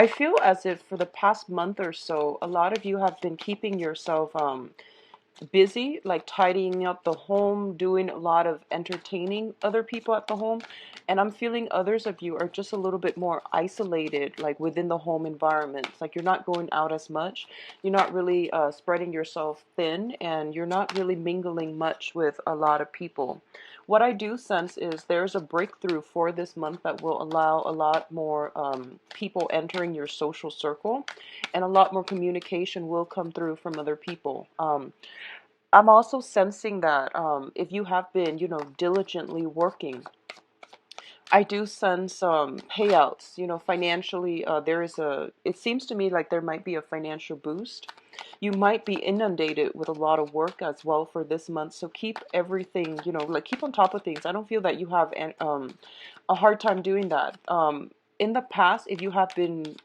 I feel as if for the past month or so, a lot of you have been keeping yourself busy, like tidying up the home, doing a lot of entertaining other people at the home. And I'm feeling others of you are just a little bit more isolated, like within the home environment. It's like you're not going out as much. You're not really spreading yourself thin, and you're not really mingling much with a lot of people. What I do sense is there's a breakthrough for this month that will allow a lot more people entering your social circle, and a lot more communication will come through from other people. I'm also sensing that if you have been, diligently working, I do sense payouts, financially. It seems to me like there might be a financial boost. You might be inundated with a lot of work as well for this month. So keep everything, like keep on top of things. I don't feel that you have a hard time doing that. In the past, if you have been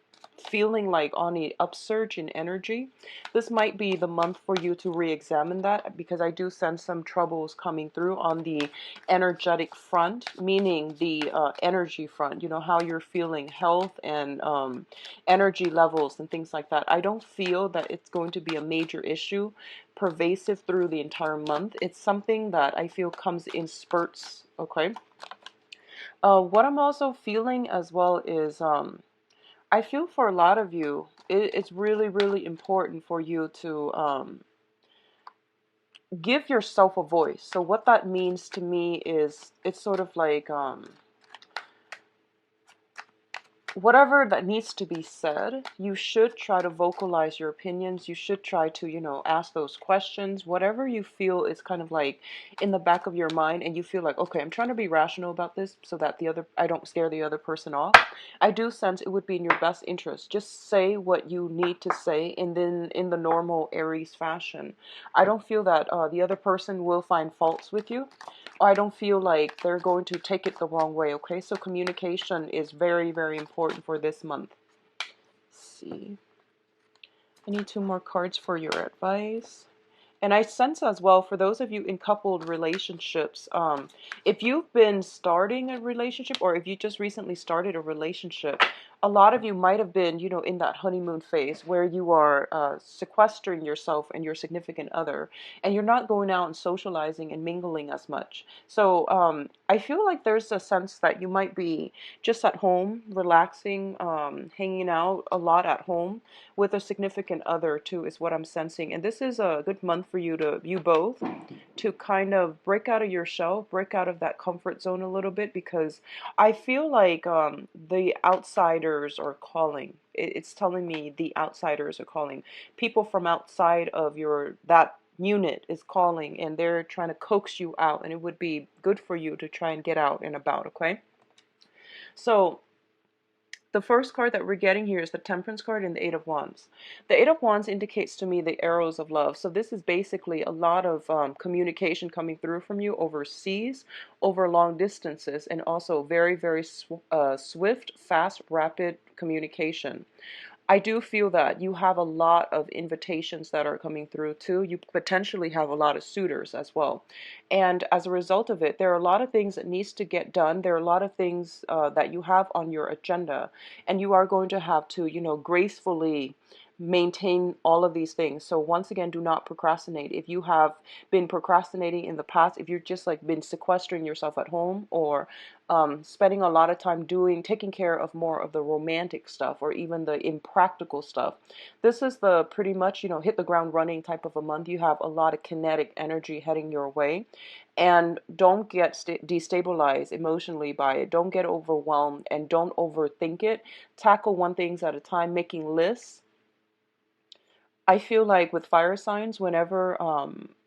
feeling like on a upsurge in energy, this might be the month for you to re-examine that, because I do sense some troubles coming through on the energetic front, meaning the energy front, how you're feeling, health and energy levels and things like that. I don't feel that it's going to be a major issue pervasive through the entire month. It's something that I feel comes in spurts, okay? What I'm also feeling as well is I feel for a lot of you, it's really, really important for you to give yourself a voice. So what that means to me is it's sort of like whatever that needs to be said, you should try to vocalize your opinions. You should try to, ask those questions. Whatever you feel is kind of like in the back of your mind, and you feel like, okay, I'm trying to be rational about this so that I don't scare the other person off. I do sense it would be in your best interest. Just say what you need to say, and then in the normal Aries fashion. I don't feel that the other person will find faults with you. I don't feel like they're going to take it the wrong way, okay? So communication is very, very important for this month. Let's see. I need two more cards for your advice. And I sense as well, for those of you in coupled relationships, if you've been starting a relationship, or if you just recently started a relationship, a lot of you might have been, in that honeymoon phase where you are sequestering yourself and your significant other, and you're not going out and socializing and mingling as much. So I feel like there's a sense that you might be just at home, relaxing, hanging out a lot at home with a significant other too, is what I'm sensing. And this is a good month for you both to kind of break out of your shell, break out of that comfort zone a little bit, because I feel like the outsiders are calling. It's telling me the outsiders are calling. People from outside of that unit is calling, and they're trying to coax you out, and it would be good for you to try and get out and about, okay? So the first card that we're getting here is the Temperance card and the Eight of Wands. The Eight of Wands indicates to me the arrows of love. So this is basically a lot of communication coming through from you overseas, over long distances, and also very, very swift, fast, rapid communication. I do feel that you have a lot of invitations that are coming through too. You potentially have a lot of suitors as well. And as a result of it, there are a lot of things that needs to get done. There are a lot of things that you have on your agenda, and you are going to have to, gracefully maintain all of these things. So once again, do not procrastinate. If you have been procrastinating in the past, if you've just like been sequestering yourself at home, or spending a lot of time taking care of more of the romantic stuff, or even the impractical stuff, this is the pretty much, hit the ground running type of a month. You have a lot of kinetic energy heading your way, and don't get destabilized emotionally by it. Don't get overwhelmed, and don't overthink it. Tackle one things at a time, making lists. I feel like with fire signs, whenever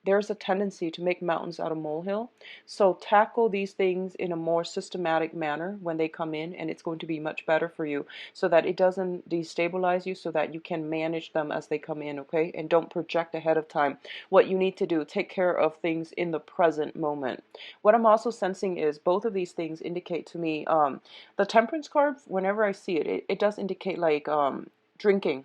there's a tendency to make mountains out of molehill. So tackle these things in a more systematic manner when they come in, and it's going to be much better for you, so that it doesn't destabilize you, so that you can manage them as they come in, okay? And don't project ahead of time what you need to do. Take care of things in the present moment. What I'm also sensing is both of these things indicate to me, the Temperance card, whenever I see it, it does indicate like drinking.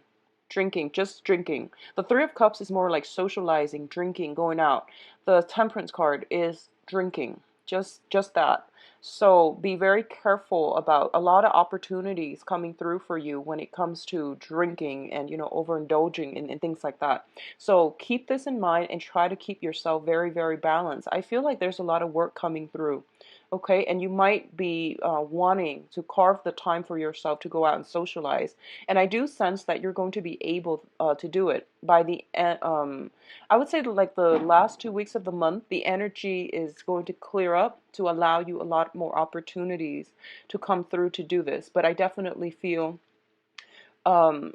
Drinking, just drinking. The Three of Cups is more like socializing, drinking, going out. The Temperance card is drinking, just that. So be very careful about a lot of opportunities coming through for you when it comes to drinking and, overindulging and things like that. So keep this in mind and try to keep yourself very, very balanced. I feel like there's a lot of work coming through. Okay, and you might be wanting to carve the time for yourself to go out and socialize. And I do sense that you're going to be able to do it by the end. I would say like the last 2 weeks of the month, the energy is going to clear up to allow you a lot more opportunities to come through to do this. But I definitely feel um,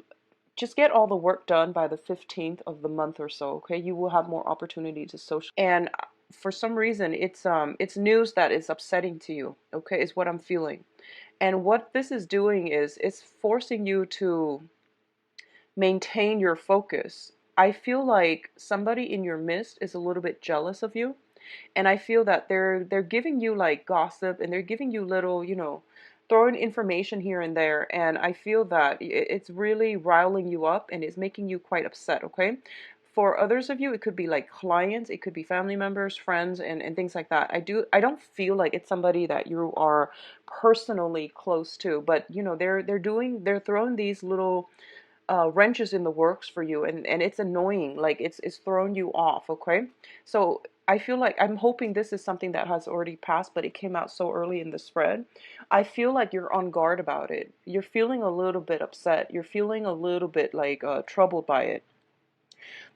just get all the work done by the 15th of the month or so, okay? You will have more opportunity to social. And for some reason, it's news that is upsetting to you, okay? Is what I'm feeling. And what this is doing is it's forcing you to maintain your focus. I feel like somebody in your midst is a little bit jealous of you, and I feel that they're giving you like gossip, and they're giving you little, throwing information here and there, and I feel that it's really riling you up and it's making you quite upset, okay? For others of you, it could be like clients, it could be family members, friends, and things like that. I don't feel like it's somebody that you are personally close to, but they're throwing these little wrenches in the works for you, and it's annoying, like it's throwing you off, okay? So I feel like I'm hoping this is something that has already passed, but it came out so early in the spread. I feel like you're on guard about it. You're feeling a little bit upset. You're feeling a little bit like troubled by it.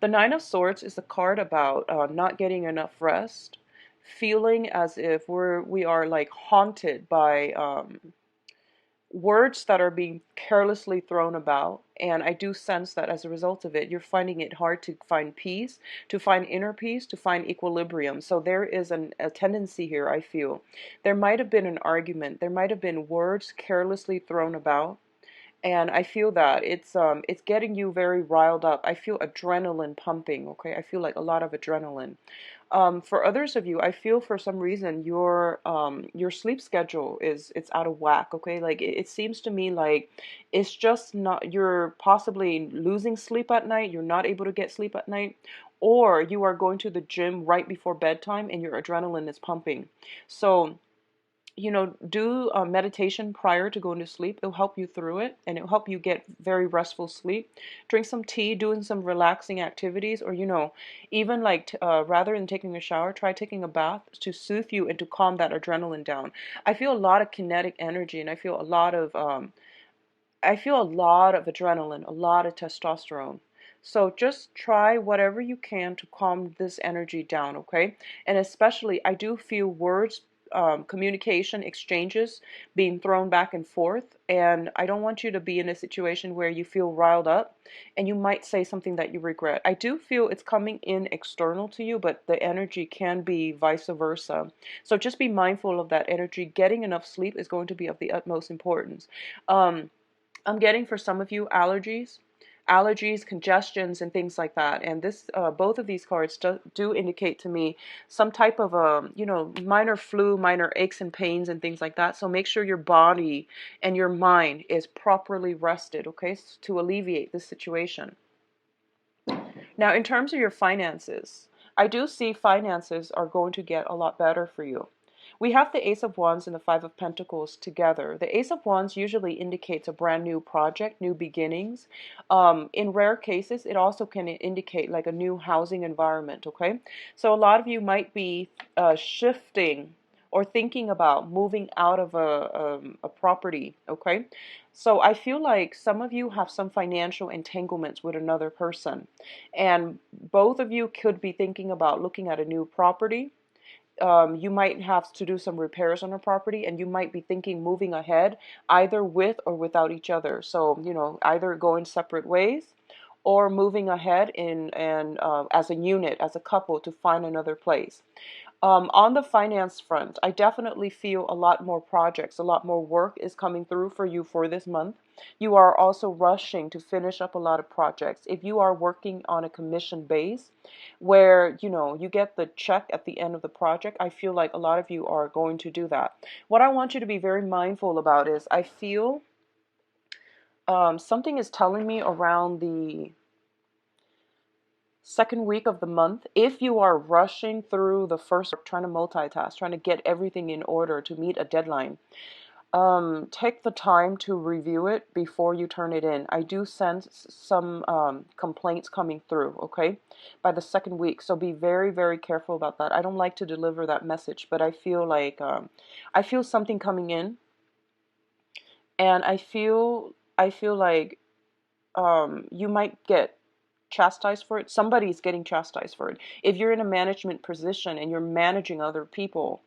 The Nine of Swords is a card about not getting enough rest, feeling as if we are like haunted by words that are being carelessly thrown about. And I do sense that as a result of it, you're finding it hard to find peace, to find inner peace, to find equilibrium. So there is a tendency here, I feel. There might have been an argument, there might have been words carelessly thrown about. And I feel that it's getting you very riled up. I feel adrenaline pumping, okay? I feel like a lot of adrenaline. For others of you, I feel for some reason your sleep schedule is it's out of whack, okay? Like it seems to me like it's just not, you're possibly losing sleep at night, you're not able to get sleep at night, or you are going to the gym right before bedtime and your adrenaline is pumping. So do meditation prior to going to sleep. It'll help you through it, and it'll help you get very restful sleep. Drink some tea, doing some relaxing activities, or even like rather than taking a shower, try taking a bath to soothe you and to calm that adrenaline down. I feel a lot of kinetic energy, and I feel a lot of adrenaline, a lot of testosterone. So just try whatever you can to calm this energy down, okay? And especially, I do feel words, communication, exchanges being thrown back and forth. And I don't want you to be in a situation where you feel riled up and you might say something that you regret. I do feel it's coming in external to you, but the energy can be vice versa. So just be mindful of that energy. Getting enough sleep is going to be of the utmost importance. Um, I'm getting for some of you allergies, congestions, and things like that. And both of these cards do indicate to me some type of minor flu, minor aches and pains, and things like that. So make sure your body and your mind is properly rested, okay, to alleviate this situation. Now, in terms of your finances, I do see finances are going to get a lot better for you. We have the Ace of Wands and the Five of Pentacles together. The Ace of Wands usually indicates a brand new project, new beginnings. In rare cases, it also can indicate like a new housing environment, okay? So a lot of you might be shifting or thinking about moving out of a property, okay? So I feel like some of you have some financial entanglements with another person, and both of you could be thinking about looking at a new property. You might have to do some repairs on a property, and you might be thinking moving ahead either with or without each other. So, either going separate ways or moving ahead as a unit, as a couple, to find another place. On the finance front, I definitely feel a lot more projects, a lot more work is coming through for you for this month. You are also rushing to finish up a lot of projects. If you are working on a commission base where, you get the check at the end of the project, I feel like a lot of you are going to do that. What I want you to be very mindful about is I feel something is telling me around second week of the month, if you are rushing through the first, trying to multitask, trying to get everything in order to meet a deadline, take the time to review it before you turn it in. I do sense some complaints coming through, okay, by the second week. So be very, very careful about that. I don't like to deliver that message, but I feel like I feel something coming in, and I feel like you might get chastised for it. Somebody's getting chastised for it. If you're in a management position and you're managing other people,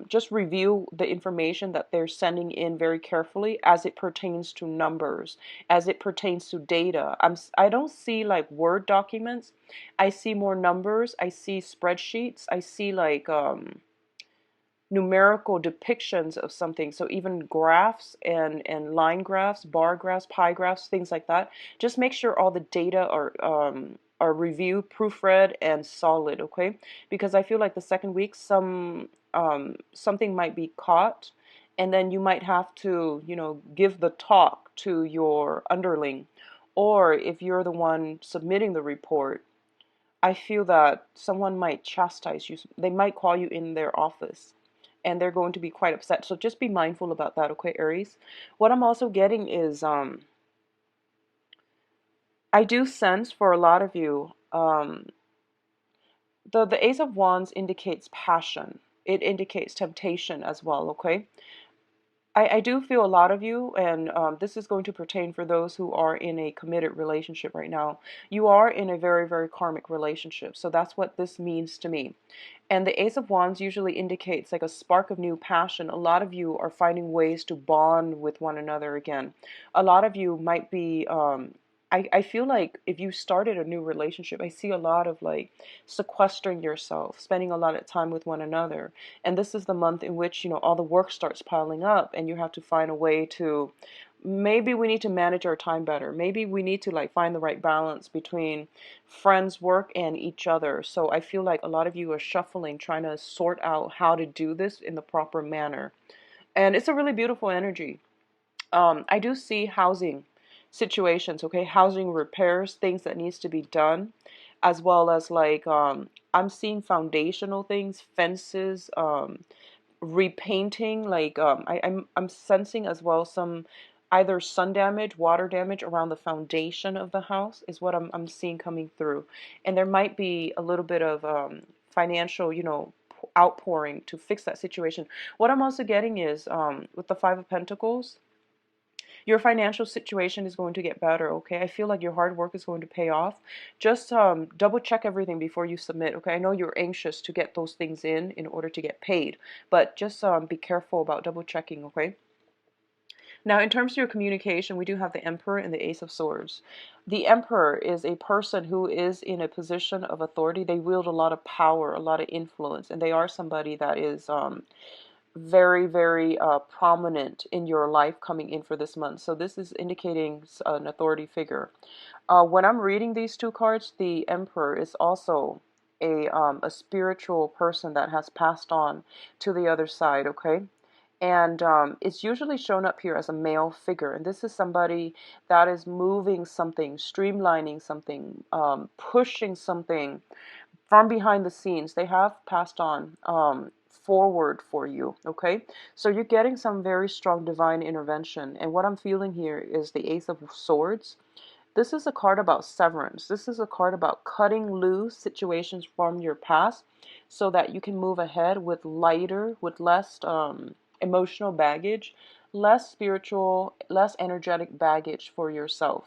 just review the information that they're sending in very carefully as it pertains to numbers, as it pertains to data. I don't see like Word documents. I see more numbers. I see spreadsheets. I see like numerical depictions of something. So even graphs and line graphs, bar graphs, pie graphs, things like that. Just make sure all the data are reviewed, proofread, and solid. Okay, because I feel like the second week something might be caught, and then you might have to give the talk to your underling, or if you're the one submitting the report. I feel that someone might chastise you. They might call you in their office and they're going to be quite upset. So just be mindful about that, okay, Aries? What I'm also getting is I do sense for a lot of you, the Ace of Wands indicates passion. It indicates temptation as well, okay? I do feel a lot of you, and this is going to pertain for those who are in a committed relationship right now. You are in a very, very karmic relationship. So that's what this means to me. And the Ace of Wands usually indicates like a spark of new passion. A lot of you are finding ways to bond with one another again. A lot of you might be, I feel like if you started a new relationship, I see a lot of like sequestering yourself, spending a lot of time with one another. And this is the month in which, all the work starts piling up and you have to find a way to, maybe we need to manage our time better. Maybe we need to like find the right balance between friends, work, and each other. So I feel like a lot of you are shuffling, trying to sort out how to do this in the proper manner. And it's a really beautiful energy. I do see housing situations, okay, housing repairs, things that needs to be done, as well as like I'm seeing foundational things, fences, repainting, like I'm sensing as well some either sun damage, water damage around the foundation of the house is what I'm seeing coming through. And there might be a little bit of financial, outpouring to fix that situation. What I'm also getting is with the Five of Pentacles, your financial situation is going to get better, okay? I feel like your hard work is going to pay off. Just double check everything before you submit, okay? I know you're anxious to get those things in order to get paid, but just be careful about double checking, okay? Now, in terms of your communication, we do have the Emperor and the Ace of Swords. The Emperor is a person who is in a position of authority. They wield a lot of power, a lot of influence, and they are somebody that is very, very prominent in your life coming in for this month. So this is indicating an authority figure. When I'm reading these two cards, the Emperor is also a spiritual person that has passed on to the other side, okay? And it's usually shown up here as a male figure. And this is somebody that is moving something, streamlining something, pushing something from behind the scenes. They have passed on forward for you, okay? So you're getting some very strong divine intervention. And what I'm feeling here is the Ace of Swords. This is a card about severance. This is a card about cutting loose situations from your past so that you can move ahead with lighter, with less emotional baggage, less spiritual, less energetic baggage for yourself.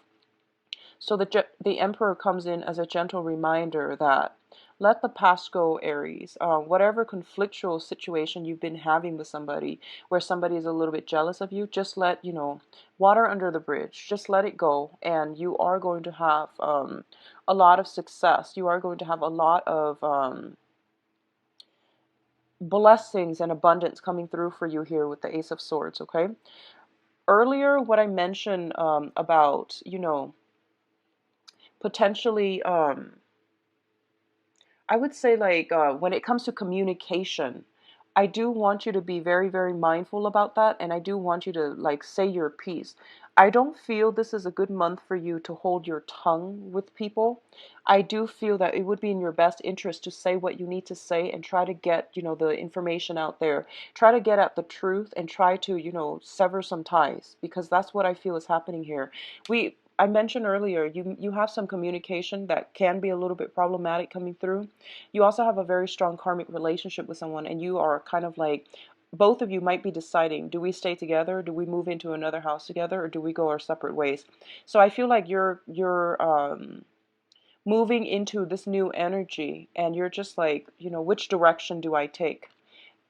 So the Emperor comes in as a gentle reminder that let the past go, Aries. Whatever conflictual situation you've been having with somebody, where somebody is a little bit jealous of you, just let, water under the bridge. Just let it go, and you are going to have a lot of success. You are going to have a lot of blessings and abundance coming through for you here with the Ace of Swords, okay? Earlier, what I mentioned about, potentially I would say like when it comes to communication, I do want you to be very, very mindful about that, and I do want you to like say your piece. I don't feel this is a good month for you to hold your tongue with people. I do feel that it would be in your best interest to say what you need to say and try to get, the information out there. Try to get at the truth and try to, sever some ties, because that's what I feel is happening here. I mentioned earlier, you have some communication that can be a little bit problematic coming through. You also have a very strong karmic relationship with someone, and you are kind of like, both of you might be deciding, do we stay together, do we move into another house together, or do we go our separate ways? So I feel like you're moving into this new energy, and you're just like, which direction do I take?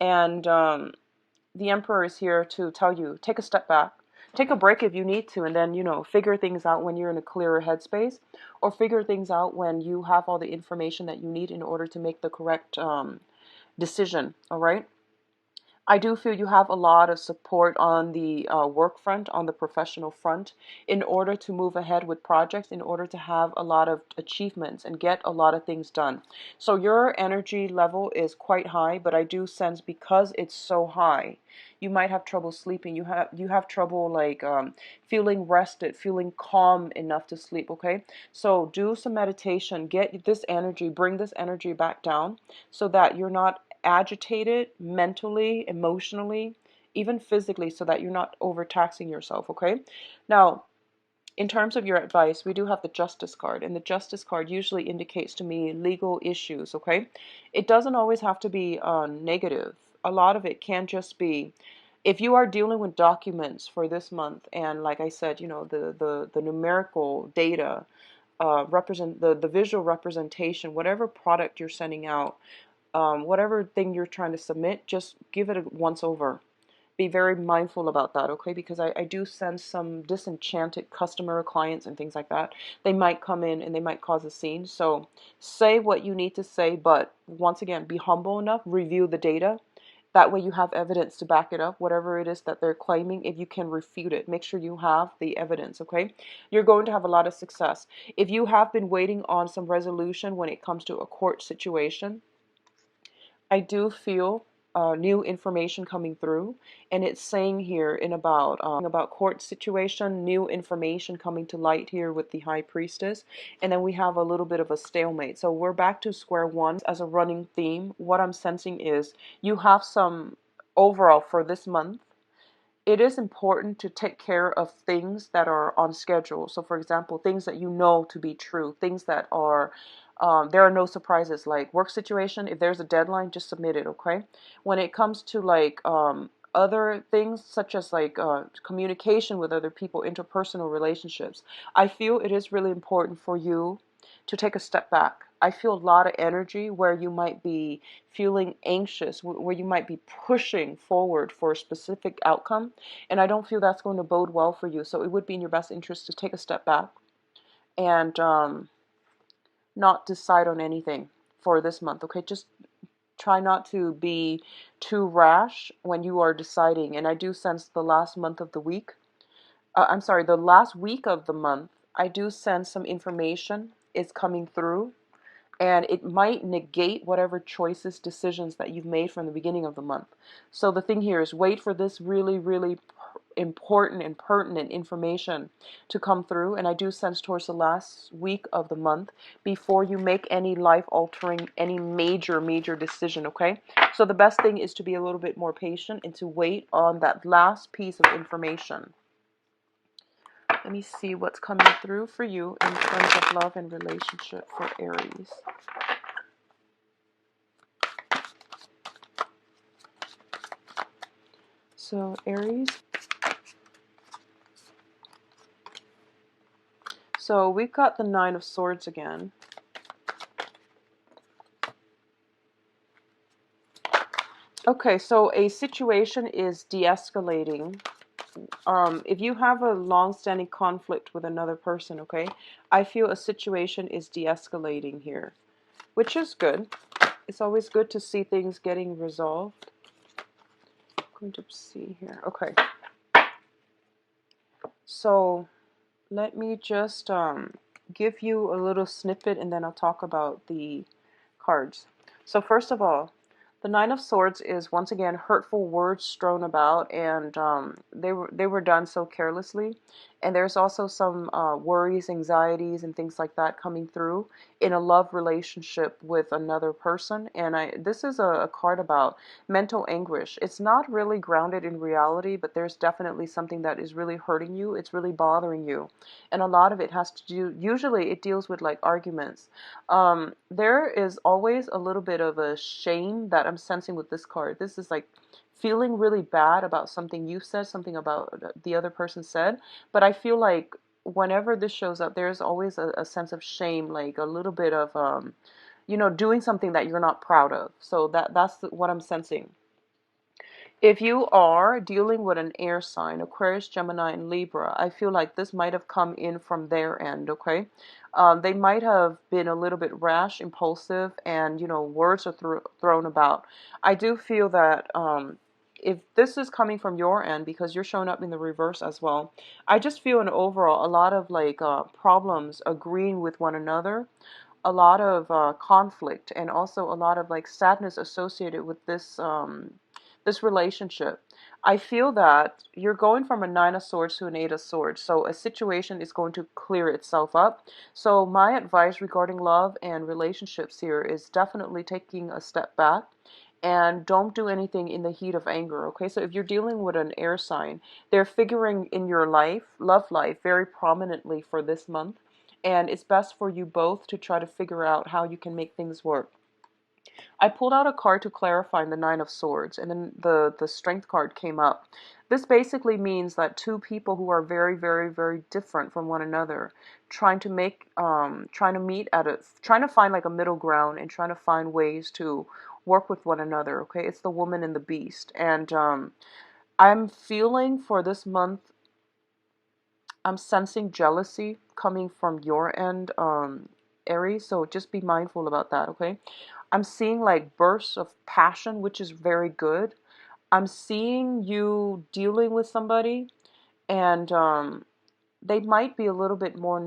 And the Emperor is here to tell you, take a step back, take a break if you need to, and then, figure things out when you're in a clearer headspace, or figure things out when you have all the information that you need in order to make the correct decision. All right. I do feel you have a lot of support on the work front, on the professional front, in order to move ahead with projects, in order to have a lot of achievements and get a lot of things done. So your energy level is quite high, but I do sense, because it's so high, you might have trouble sleeping. You have trouble like feeling rested, feeling calm enough to sleep. Okay, so do some meditation, get this energy, bring this energy back down, so that you're not agitated mentally, emotionally, even physically, so that you're not overtaxing yourself. Okay, now in terms of your advice, we do have the Justice card, and the Justice card usually indicates to me legal issues. Okay, it doesn't always have to be negative. A lot of it can just be, if you are dealing with documents for this month, and like I said, the numerical data represent the visual representation, whatever product you're sending out, whatever thing you're trying to submit, just give it a once over. Be very mindful about that, okay? Because I do sense some disenchanted customer clients and things like that. They might come in and they might cause a scene. So say what you need to say, but once again, be humble enough, review the data. That way you have evidence to back it up, whatever it is that they're claiming. If you can refute it, make sure you have the evidence, okay? You're going to have a lot of success. If you have been waiting on some resolution when it comes to a court situation, I do feel new information coming through, and it's saying here in about court situation, new information coming to light here with the High Priestess, and then we have a little bit of a stalemate. So we're back to square one as a running theme. What I'm sensing is you have some overall for this month. It is important to take care of things that are on schedule. So, for example, things that you know to be true, things that are, there are no surprises, like work situation. If there's a deadline, just submit it, okay? When it comes to like other things, such as like communication with other people, interpersonal relationships, I feel it is really important for you to take a step back. I feel a lot of energy where you might be feeling anxious, where you might be pushing forward for a specific outcome, and I don't feel that's going to bode well for you. So it would be in your best interest to take a step back and not decide on anything for this month, okay? Just try not to be too rash when you are deciding. And I do sense the last month of the week, I'm sorry, the last week of the month, I do sense some information is coming through, and it might negate whatever choices, decisions that you've made from the beginning of the month. So the thing here is, wait for this really, really important and pertinent information to come through, and I do sense towards the last week of the month, before you make any life altering, any major decision, okay? So the best thing is to be a little bit more patient and to wait on that last piece of information. Let me see what's coming through for you in terms of love and relationship for Aries. So Aries. So we've got the Nine of Swords again. Okay, so a situation is de-escalating. If you have a long-standing conflict with another person, okay, I feel a situation is de-escalating here, which is good. It's always good to see things getting resolved. I'm going to see here. Okay. So let me just give you a little snippet, and then I'll talk about the cards. So first of all, The Nine of Swords is once again hurtful words strewn about, and they were done so carelessly. And there's also some worries, anxieties, and things like that coming through in a love relationship with another person. And this is a card about mental anguish. It's not really grounded in reality, but there's definitely something that is really hurting you. It's really bothering you, and a lot of it has to do. Usually, it deals with like arguments. There is always a little bit of a shame that I'm sensing with this card. This is like feeling really bad about something you said, something about the other person said. But I feel like whenever this shows up, there's always a sense of shame, like a little bit of, doing something that you're not proud of. So that's what I'm sensing. If you are dealing with an air sign, Aquarius, Gemini, and Libra, I feel like this might have come in from their end, okay? They might have been a little bit rash, impulsive, and, words are thrown about. I do feel that if this is coming from your end, because you're showing up in the reverse as well, I just feel in overall a lot of like problems agreeing with one another, a lot of conflict, and also a lot of like sadness associated with this relationship. I feel that you're going from a Nine of Swords to an Eight of Swords, so a situation is going to clear itself up. So my advice regarding love and relationships here is definitely taking a step back and don't do anything in the heat of anger, okay? So if you're dealing with an air sign, they're figuring in your life, love life, very prominently for this month, and it's best for you both to try to figure out how you can make things work. I pulled out a card to clarify the Nine of Swords, and then the Strength card came up. This basically means that two people who are very, very, very different from one another, trying to meet trying to find like a middle ground and trying to find ways to work with one another. Okay, it's the woman and the beast, and I'm feeling for this month. I'm sensing jealousy coming from your end, Aries. So just be mindful about that. Okay. I'm seeing like bursts of passion, which is very good. I'm seeing you dealing with somebody, and they might be a little bit more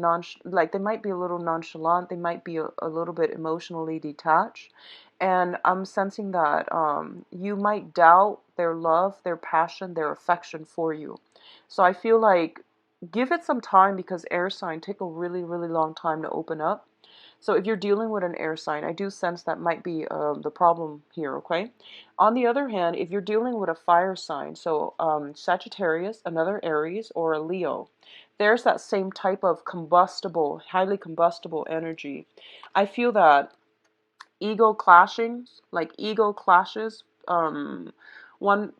they might be a little nonchalant. They might be a little bit emotionally detached, and I'm sensing that you might doubt their love, their passion, their affection for you. So I feel like give it some time, because air sign take a really, really long time to open up. So if you're dealing with an air sign, I do sense that might be the problem here, okay? On the other hand, if you're dealing with a fire sign, so Sagittarius, another Aries, or a Leo, there's that same type of combustible, highly combustible energy. I feel that ego clashes, one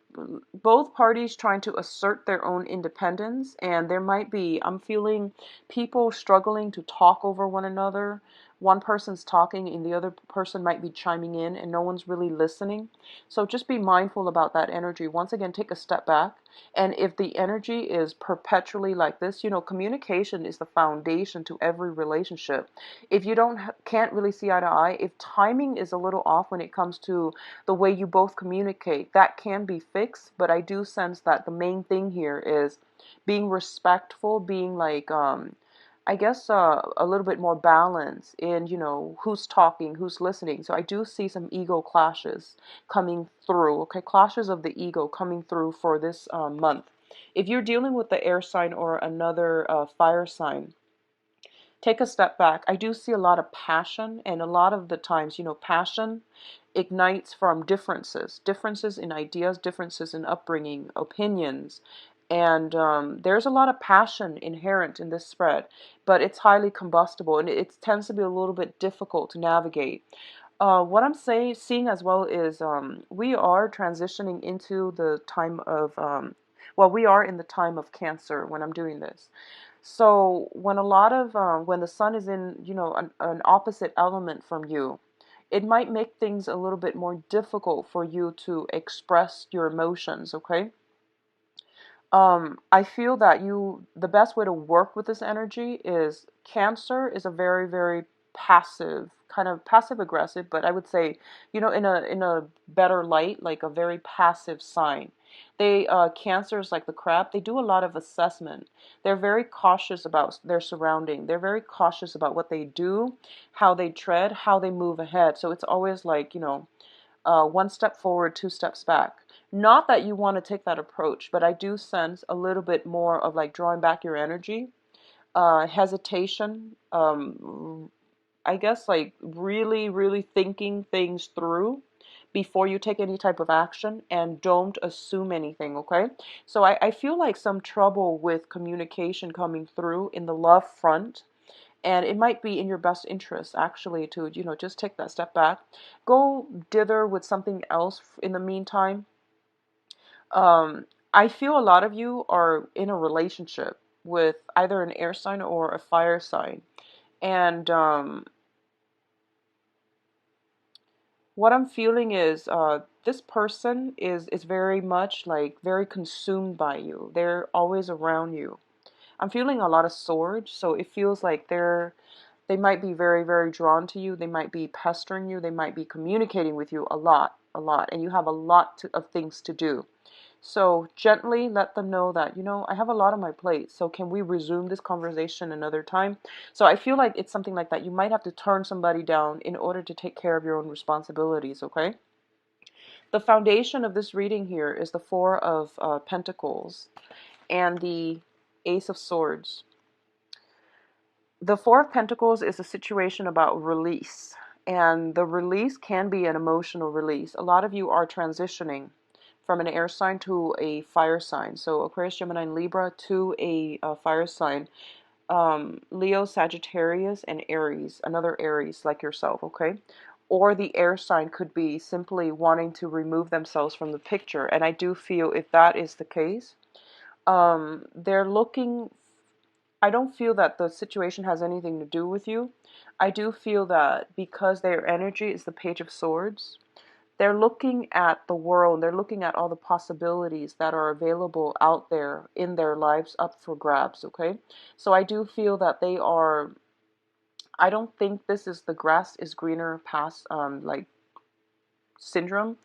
both parties trying to assert their own independence, and there might be, I'm feeling people struggling to talk over one another. One person's talking and the other person might be chiming in, and no one's really listening. So just be mindful about that energy. Once again, take a step back. And if the energy is perpetually like this, communication is the foundation to every relationship. If you can't really see eye to eye, if timing is a little off when it comes to the way you both communicate, that can be fixed. But I do sense that the main thing here is being respectful, being like I guess a little bit more balance in, who's talking, who's listening. So I do see some ego clashes coming through, okay? Clashes of the ego coming through for this month. If you're dealing with the air sign or another fire sign, take a step back. I do see a lot of passion, and a lot of the times, passion ignites from differences in ideas, differences in upbringing, opinions. And there's a lot of passion inherent in this spread, but it's highly combustible, and it tends to be a little bit difficult to navigate. What I'm seeing as well is we are transitioning into the time of, we are in the time of Cancer when I'm doing this. So when the sun is in, an opposite element from you, it might make things a little bit more difficult for you to express your emotions, okay? I feel that the best way to work with this energy is Cancer is a very, very passive, kind of passive aggressive, but I would say, in a better light, like a very passive sign. Cancer is like the crab. They do a lot of assessment. They're very cautious about their surrounding. They're very cautious about what they do, how they tread, how they move ahead. So it's always like, one step forward, two steps back. Not that you want to take that approach, but I do sense a little bit more of like drawing back your energy, hesitation, I guess like really, really thinking things through before you take any type of action, and don't assume anything, okay? So I feel like some trouble with communication coming through in the love front, and it might be in your best interest actually to, just take that step back, go dither with something else in the meantime. I feel a lot of you are in a relationship with either an air sign or a fire sign, and what I'm feeling is this person is very much like very consumed by you. They're always around you. I'm feeling a lot of swords, so it feels like they might be very, very drawn to you. They might be pestering you. They might be communicating with you a lot, and you have a lot of things to do. So gently let them know that, I have a lot on my plate. So can we resume this conversation another time? So I feel like it's something like that. You might have to turn somebody down in order to take care of your own responsibilities, okay? The foundation of this reading here is the Four of Pentacles and the Ace of Swords. The Four of Pentacles is a situation about release, and the release can be an emotional release. A lot of you are transitioning from an air sign to a fire sign. So Aquarius, Gemini, and Libra to a fire sign. Leo, Sagittarius, and Aries, another Aries like yourself, okay? Or the air sign could be simply wanting to remove themselves from the picture. And I do feel if that is the case, they're looking, I don't feel that the situation has anything to do with you. I do feel that because their energy is the Page of Swords, they're looking at the world, they're looking at all the possibilities that are available out there in their lives up for grabs, okay? So I do feel that they are, I don't think this is the grass is greener past like syndrome.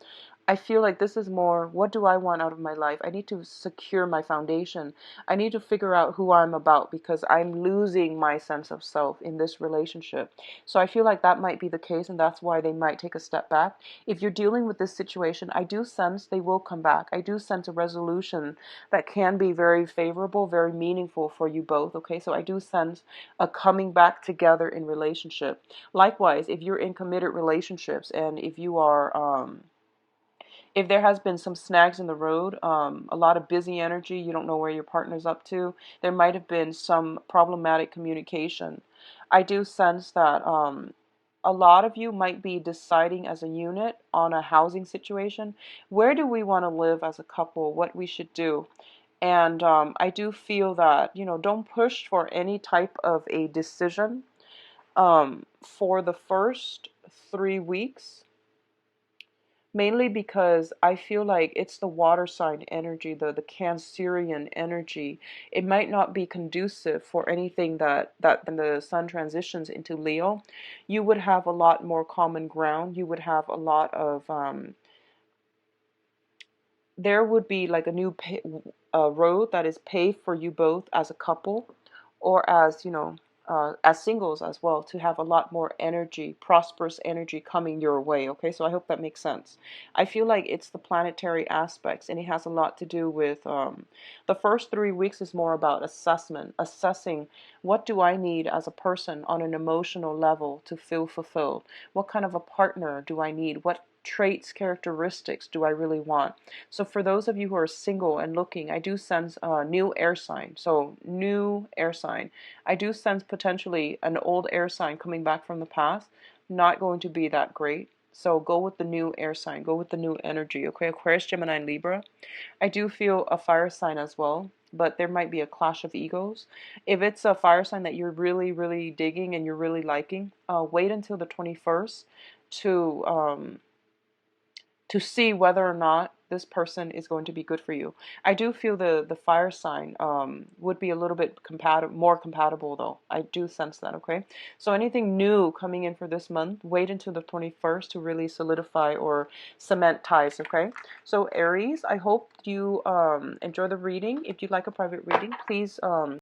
I feel like this is more, what do I want out of my life? I need to secure my foundation. I need to figure out who I'm about because I'm losing my sense of self in this relationship. So I feel like that might be the case, and that's why they might take a step back. If you're dealing with this situation, I do sense they will come back. I do sense a resolution that can be very favorable, very meaningful for you both, okay? So I do sense a coming back together in relationship. Likewise, if you're in committed relationships and if you are, if there has been some snags in the road, a lot of busy energy, you don't know where your partner's up to, there might have been some problematic communication. I do sense that a lot of you might be deciding as a unit on a housing situation. Where do we want to live as a couple? What we should do? And I do feel that, don't push for any type of a decision for the first 3 weeks. Mainly because I feel like it's the water sign energy, the Cancerian energy. It might not be conducive for anything that when the sun transitions into Leo, you would have a lot more common ground. You would have a lot of there would be like a new road that is paved for you both as a couple, or as as singles as well, to have a lot more energy, prosperous energy coming your way. Okay, so I hope that makes sense. I feel like it's the planetary aspects, and it has a lot to do with the first 3 weeks is more about assessing what do I need as a person on an emotional level to feel fulfilled. What kind of a partner do I need? What traits, characteristics do I really want? So for those of you who are single and looking, I do sense a new air sign. So new air sign. I do sense potentially an old air sign coming back from the past. Not going to be that great. So go with the new air sign. Go with the new energy. Okay, Aquarius, Gemini, and Libra. I do feel a fire sign as well, but there might be a clash of egos. If it's a fire sign that you're really, really digging and you're really liking, wait until the 21st to see whether or not this person is going to be good for you. I do feel the fire sign would be a little bit more compatible though. I do sense that, okay? So anything new coming in for this month, wait until the 21st to really solidify or cement ties, okay? So Aries, I hope you enjoy the reading. If you'd like a private reading, please